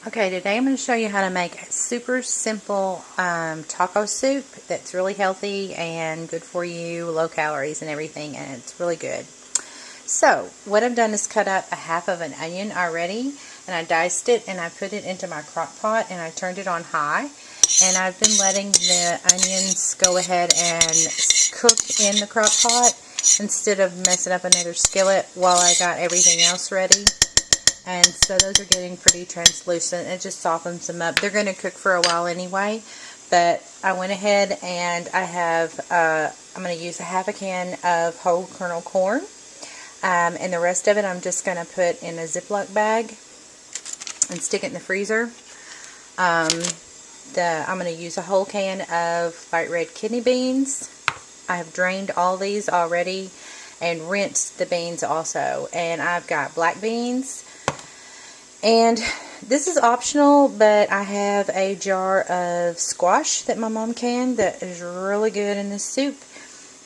Okay, today I'm going to show you how to make super simple taco soup that's really healthy and good for you, low calories and everything, and it's really good. So, what I've done is cut up a half of an onion already, and I diced it and I put it into my crock pot and I turned it on high. And I've been letting the onions go ahead and cook in the crock pot instead of messing up another skillet while I got everything else ready. And so those are getting pretty translucent. It just softens them up. They're going to cook for a while anyway, but I went ahead and I have, I'm going to use a half a can of whole kernel corn, and the rest of it I'm just going to put in a Ziploc bag and stick it in the freezer. I'm going to use a whole can of light red kidney beans. I have drained all these already and rinsed the beans also. And I've got black beans. And this is optional, but I have a jar of squash that my mom canned that is really good in this soup.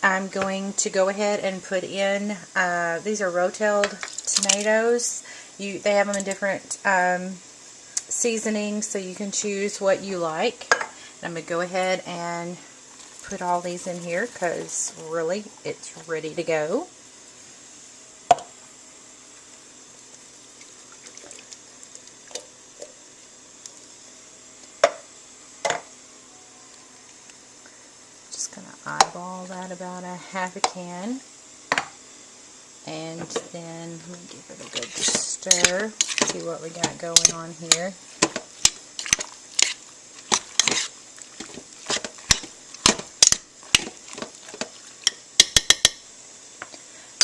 I'm going to go ahead and put in, these are rotelled tomatoes. They have them in different seasonings, so you can choose what you like. And I'm going to go ahead and put all these in here because really it's ready to go. Just going to eyeball that about a half a can. And then let me give it a good stir. See what we got going on here.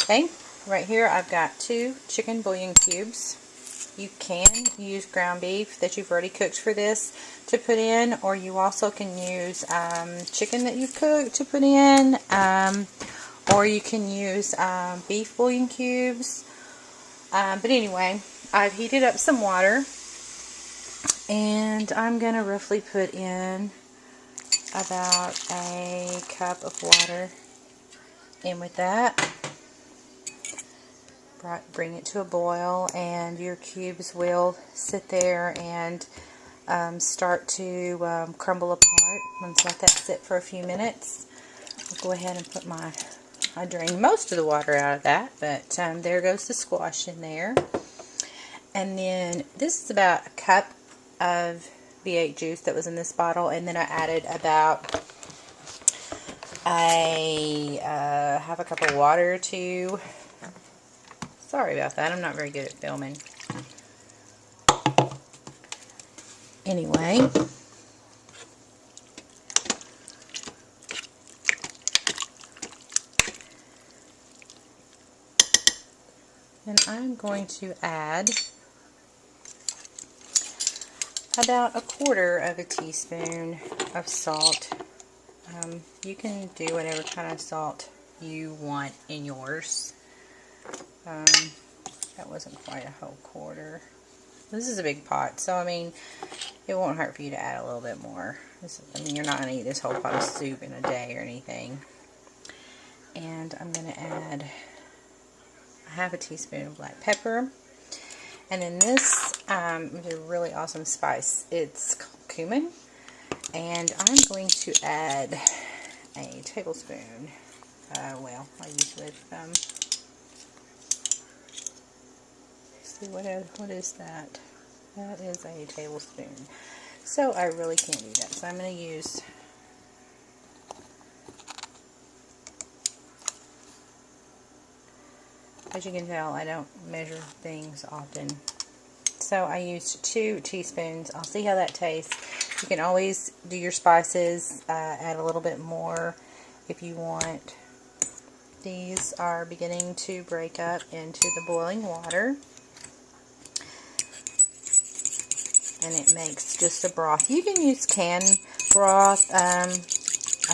Okay, right here I've got 2 chicken bouillon cubes. You can use ground beef that you've already cooked for this to put in, or you also can use chicken that you've cooked to put in, or you can use beef bouillon cubes. But anyway, I've heated up some water, and I'm going to roughly put in about a cup of water in with that. Bring it to a boil, and your cubes will sit there and start to crumble apart. Let's let that sit for a few minutes. I'll go ahead and put I drained most of the water out of that, but there goes the squash in there. And then this is about a cup of V8 juice that was in this bottle, and then I added about half a cup of water to. Sorry about that, I'm not very good at filming. Anyway, then I'm going to add about a quarter of a teaspoon of salt. You can do whatever kind of salt you want in yours. That wasn't quite a whole quarter. This is a big pot, so I mean, it won't hurt for you to add a little bit more. I mean, you're not going to eat this whole pot of soup in a day or anything. And I'm going to add a half a teaspoon of black pepper. And then this is a really awesome spice. It's called cumin. And I'm going to add a tablespoon. Well, I use with see what is that? That is a tablespoon. So I really can't do that. So I'm going to use as you can tell, I don't measure things often. So I used 2 teaspoons. I'll see how that tastes. You can always do your spices, add a little bit more if you want. These are beginning to break up into the boiling water. And it makes just a broth. You can use canned broth. I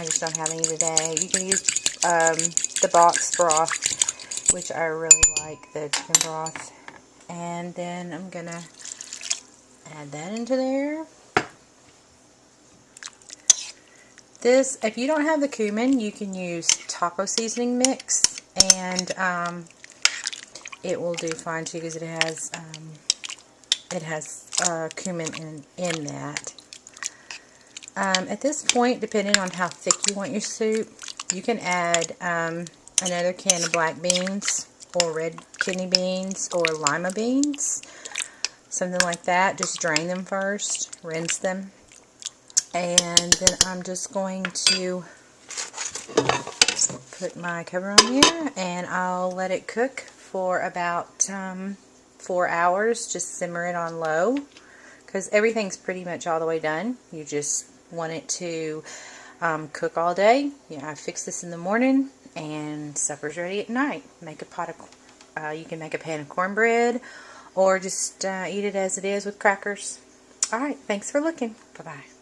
just don't have any today. You can use the box broth, which I really like, the chicken broth. And then I'm going to add that into there. This, if you don't have the cumin, you can use taco seasoning mix, and it will do fine too because it has it has cumin in that. At this point, depending on how thick you want your soup, you can add another can of black beans or red kidney beans or lima beans, something like that. Just drain them first, rinse them, and then I'm just going to put my cover on here, and I'll let it cook for about 4 hours. Just simmer it on low, because everything's pretty much all the way done. You just want it to cook all day. I fix this in the morning, and supper's ready at night. Make a pot of, you can make a pan of cornbread, or just eat it as it is with crackers. Alright, thanks for looking. Bye-bye.